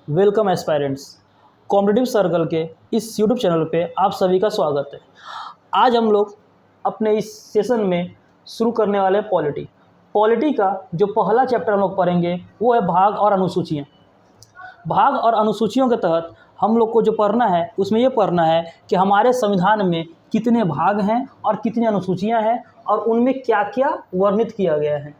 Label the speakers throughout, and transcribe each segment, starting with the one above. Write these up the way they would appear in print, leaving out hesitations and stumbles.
Speaker 1: Welcome aspirants. Competitive circle के इस YouTube channel पे आप सभी का स्वागत है। आज हम लोग अपने इस सेशन में शुरू करने वाले हैं पॉलिटी का जो पहला चैप्टर हम लोग पढ़ेंगे वो है भाग और अनुसूचियाँ। भाग और अनुसूचियों के तहत हम लोग को जो पढ़ना है उसमें ये पढ़ना है कि हमारे संविधान में कितने भाग हैं और कितनी अनुसूचियाँ हैं और उनमें क्या क्या वर्णित किया गया है।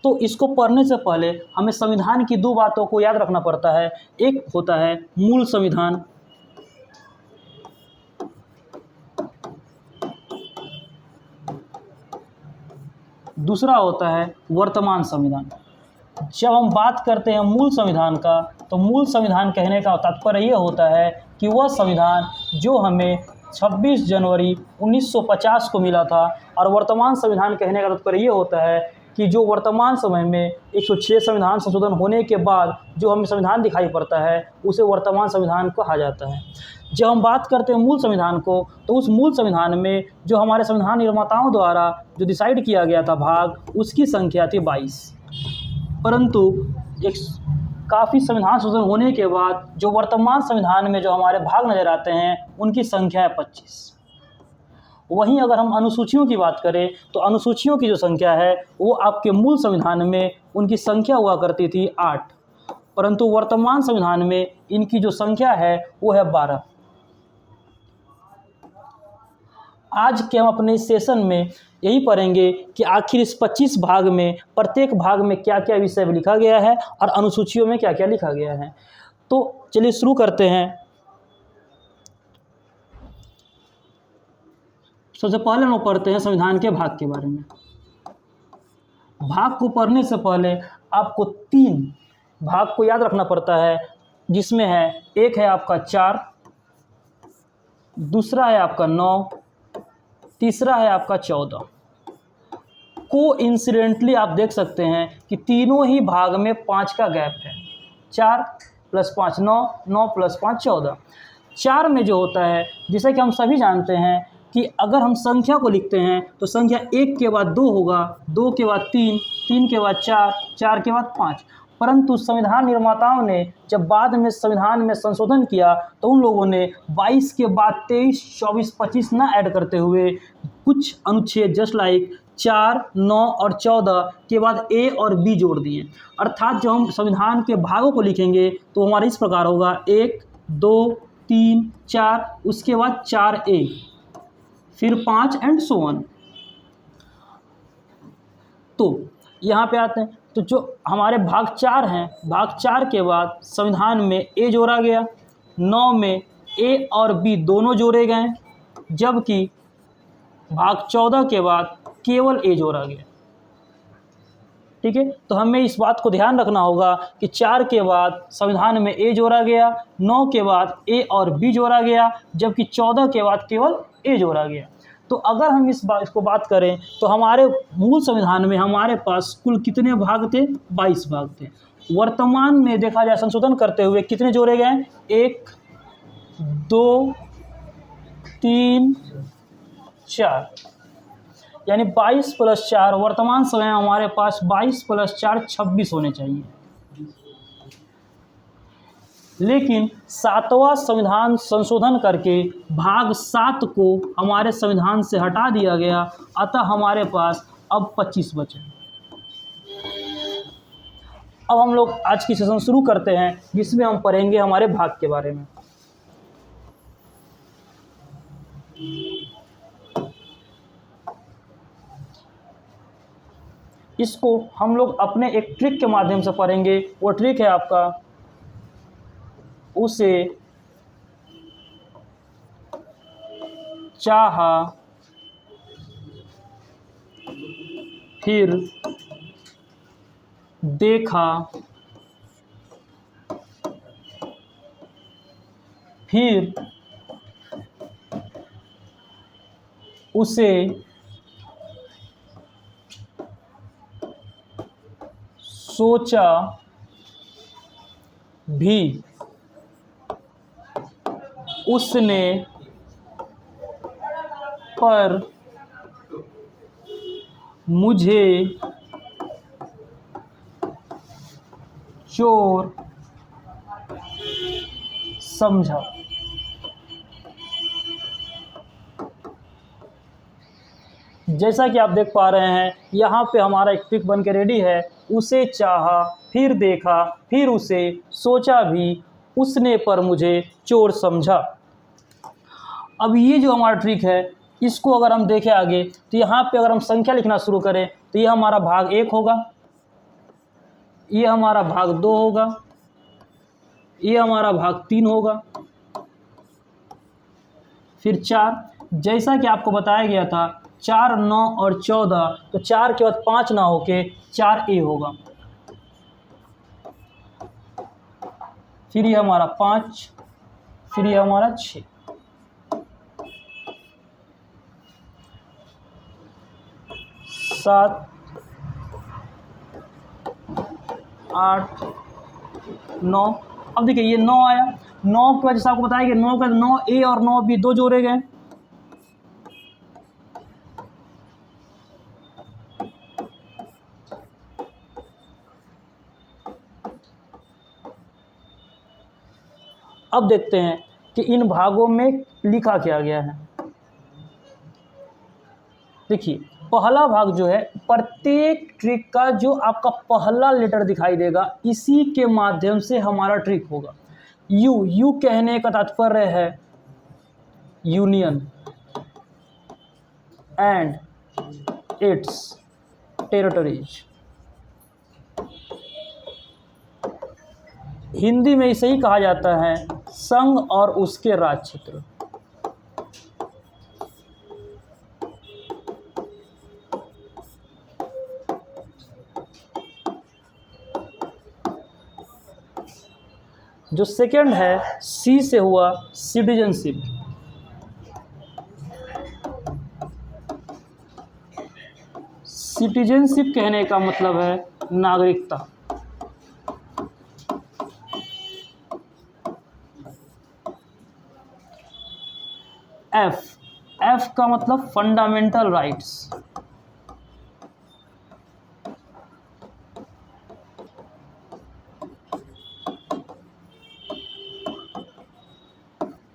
Speaker 1: तो इसको पढ़ने से पहले हमें संविधान की दो बातों को याद रखना पड़ता है। एक होता है मूल संविधान, दूसरा होता है वर्तमान संविधान। जब हम बात करते हैं मूल संविधान का, तो मूल संविधान कहने का तात्पर्य ये होता है कि वह संविधान जो हमें 26 जनवरी 1950 को मिला था, और वर्तमान संविधान कहने का तात्पर्य ये होता है कि जो वर्तमान समय में 106 संविधान संशोधन होने के बाद जो हमें संविधान दिखाई पड़ता है उसे वर्तमान संविधान कहा जाता है। जब हम बात करते हैं मूल संविधान को, तो उस मूल संविधान में जो हमारे संविधान निर्माताओं द्वारा जो डिसाइड किया गया था भाग, उसकी संख्या थी 22। परंतु एक काफ़ी संविधान संशोधन होने के बाद जो वर्तमान संविधान में जो हमारे भाग नज़र आते हैं उनकी संख्या है 25। वहीं अगर हम अनुसूचियों की बात करें तो अनुसूचियों की जो संख्या है वो आपके मूल संविधान में उनकी संख्या हुआ करती थी 8, परंतु वर्तमान संविधान में इनकी जो संख्या है वो है 12। आज के हम अपने इस सेशन में यही पढ़ेंगे कि आखिर इस 25 भाग में प्रत्येक भाग में क्या क्या विषय लिखा गया है और अनुसूचियों में क्या क्या लिखा गया है। तो चलिए शुरू करते हैं। सबसे पहले हम पढ़ते हैं संविधान के भाग के बारे में। भाग को पढ़ने से पहले आपको 3 भाग को याद रखना पड़ता है, जिसमें है एक है आपका 4, दूसरा है आपका 9, तीसरा है आपका 14। कोइंसिडेंटली आप देख सकते हैं कि तीनों ही भाग में 5 का गैप है। 4 + 5 9, 9 + 5 14। 4 में जो होता है, जैसे कि हम सभी जानते हैं कि अगर हम संख्या को लिखते हैं तो संख्या 1 के बाद 2 होगा, 2 के बाद 3, 3 के बाद 4, 4 के बाद 5। परंतु संविधान निर्माताओं ने जब बाद में संविधान में संशोधन किया तो उन लोगों ने 22 के बाद 23, 24, 25 ना ऐड करते हुए कुछ अनुच्छेद जस्ट लाइक 4, 9 और 14 के बाद ए और बी जोड़ दिए। अर्थात जब हम संविधान के भागों को लिखेंगे तो हमारा इस प्रकार होगा 1, 2, 3, 4, उसके बाद 4A, फिर 5 एंड सो ऑन। तो यहाँ पे आते हैं, तो जो हमारे भाग 4 हैं, भाग 4 के बाद संविधान में ए जोड़ा गया, 9 में ए और बी दोनों जोड़े गए, जबकि भाग 14 के बाद केवल ए जोड़ा गया। ठीक है, तो हमें इस बात को ध्यान रखना होगा कि 4 के बाद संविधान में ए जोड़ा गया, 9 के बाद ए और बी जोड़ा गया, जबकि 14 के बाद केवल ए जोड़ा गया। तो अगर हम इसको बात करें तो हमारे मूल संविधान में हमारे पास कुल कितने भाग थे? 22 भाग थे। वर्तमान में देखा जाए संशोधन करते हुए कितने जोड़े गए? 1, 2, 3, 4, यानी 22 + 4। वर्तमान समय हमारे पास 22 + 4 26 होने चाहिए। लेकिन 7वां संविधान संशोधन करके भाग 7 को हमारे संविधान से हटा दिया गया, अतः हमारे पास अब 25 बचे। अब हम लोग आज की सेशन शुरू करते हैं, जिसमें हम पढ़ेंगे हमारे भाग के बारे में। इसको हम लोग अपने एक ट्रिक के माध्यम से पढ़ेंगे। वो ट्रिक है आपका, उसे चाहा फिर देखा फिर उसे सोचा भी, उसने पर मुझे चोर समझा। जैसा कि आप देख पा रहे हैं यहाँ पे हमारा एक ट्रिक बन के रेडी है। उसे चाहा फिर देखा फिर उसे सोचा भी, उसने पर मुझे चोर समझा। अब ये जो हमारा ट्रिक है इसको अगर हम देखें आगे तो यहाँ पे अगर हम संख्या लिखना शुरू करें तो ये हमारा भाग 1 होगा, ये हमारा भाग 2 होगा, ये हमारा भाग 3 होगा, फिर 4। जैसा कि आपको बताया गया था 4, 9 और 14, तो 4 के बाद 5 ना होके 4A होगा। फिर ये हमारा 5, फिर ये हमारा 6। 7, 8, 9। अब देखिए ये 9 आया, 9 के बाद जैसा आपको बताया कि 9 का 9A और 9B दो जोड़े गए। अब देखते हैं कि इन भागों में लिखा क्या गया है। देखिए पहला भाग जो है, प्रत्येक ट्रिक का जो आपका पहला लेटर दिखाई देगा इसी के माध्यम से हमारा ट्रिक होगा। यू कहने का तात्पर्य है union and it's territories. Hindi में इसे ही कहा जाता है संघ और उसके राज क्षेत्र। जो सेकंड है सी से हुआ सिटीजनशिप। सिटीजनशिप कहने का मतलब है नागरिकता। एफ का मतलब फंडामेंटल राइट्स।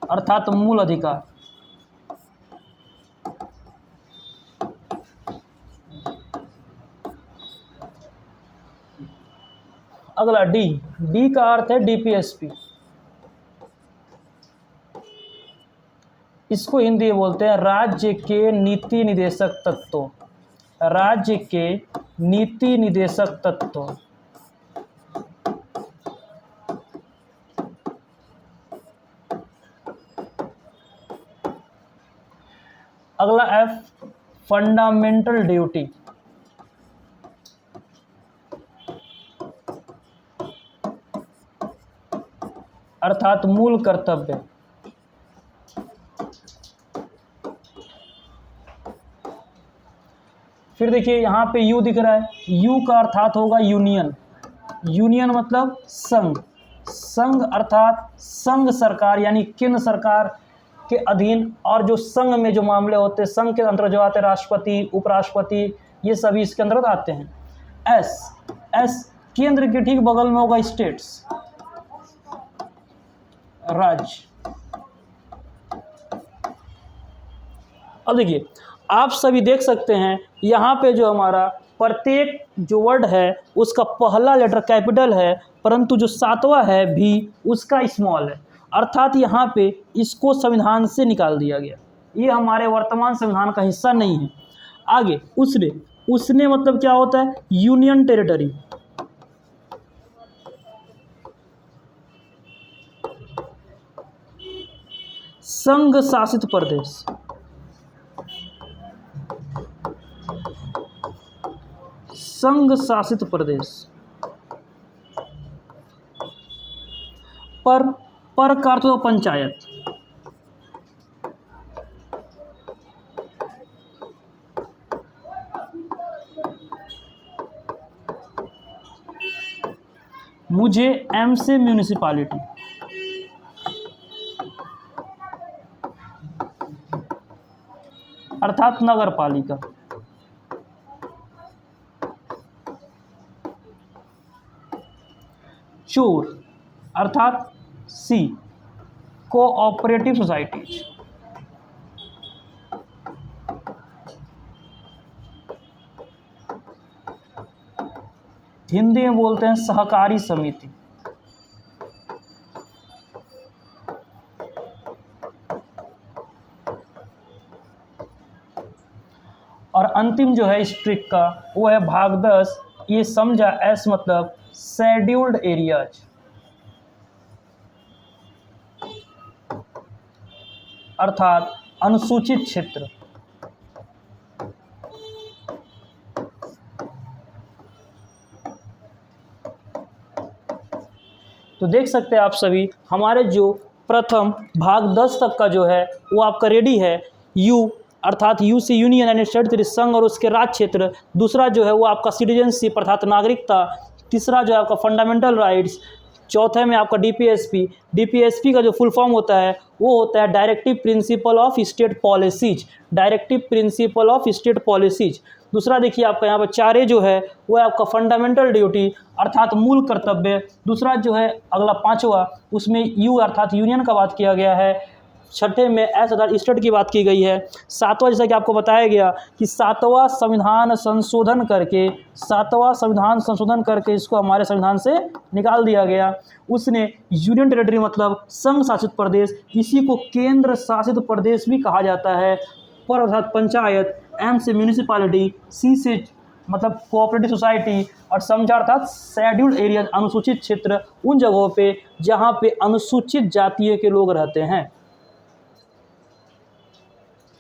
Speaker 1: अर्थात मूल अधिकार। अगला डी का अर्थ है डीपीएसपी। इसको हिंदी में बोलते हैं राज्य के नीति निदेशक तत्व। राज्य के नीति निदेशक तत्व। अगला एफ फंडामेंटल ड्यूटी। अर्थात मूल कर्तव्य। फिर देखिए यहाँ पे यू दिख रहा है, यू का अर्थात होगा यूनियन। यूनियन मतलब संघ। संघ अर्थात संघ सरकार यानी केंद्र सरकार के अधीन, और जो संघ में जो मामले होते हैं संघ के अंतर्गत जो आते हैं राष्ट्रपति, उपराष्ट्रपति, ये सभी इसके अंतर्गत आते हैं। एस केंद्र के ठीक बगल में होगा स्टेट्स, राज्य। अब देखिए आप सभी देख सकते हैं यहाँ पे जो हमारा प्रत्येक जो वर्ड है उसका पहला लेटर कैपिटल है, परंतु जो 7वां है भी उसका स्मॉल है। अर्थात यहाँ पे इसको संविधान से निकाल दिया गया, ये हमारे वर्तमान संविधान का हिस्सा नहीं है। आगे उसने मतलब क्या होता है, यूनियन टेरिटरी। संघ शासित प्रदेश। संघ शासित प्रदेश। पर का अर्थ पंचायत। मुझे एम से म्यूनिसिपालिटी। अर्थात नगर पालिका। चोर अर्थात सी। Cooperative societies. हिंदी में बोलते हैं सहकारी समिति। और अंतिम जो है इस ट्रिक का वो है भाग 10। ये समझा एस मतलब शेड्यूल्ड एरियाज, अर्थात अनुसूचित क्षेत्र। तो देख सकते हैं आप सभी हमारे जो प्रथम भाग 10 तक का जो है वो आपका रेडी है। यू अर्थात यू से यूनियन यानी क्षेत्र संघ और उसके राज्य क्षेत्र। दूसरा जो है वो आपका सिटीजनशिप अर्थात नागरिकता। तीसरा जो है आपका फंडामेंटल राइट्स। चौथे में आपका डीपीएसपी। डीपीएसपी का जो फुल फॉर्म होता है वो होता है directive principle of state policies. Directive principle of state policies. दूसरा देखिए आपका यहाँ पर 4A जो है वो है आपका फंडामेंटल ड्यूटी अर्थात मूल कर्तव्य। दूसरा जो है अगला 5वां उसमें यू अर्थात यूनियन का बात किया गया है। छठे में एस अर्थात स्टेट की बात की गई है। 7वां जैसा कि आपको बताया गया कि 7वां संविधान संशोधन करके इसको हमारे संविधान से निकाल दिया गया। उसने यूनियन टेरिटरी मतलब संघ शासित प्रदेश, इसी को केंद्र शासित प्रदेश भी कहा जाता है। पर अर्थात पंचायत, एम से म्यूनिसिपैलिटी, सी से मतलब कोऑपरेटिव सोसाइटी और समझा अर्थात शेड्यूल्ड एरिया अनुसूचित क्षेत्र उन जगहों पे जहाँ पे अनुसूचित जातियों के लोग रहते हैं।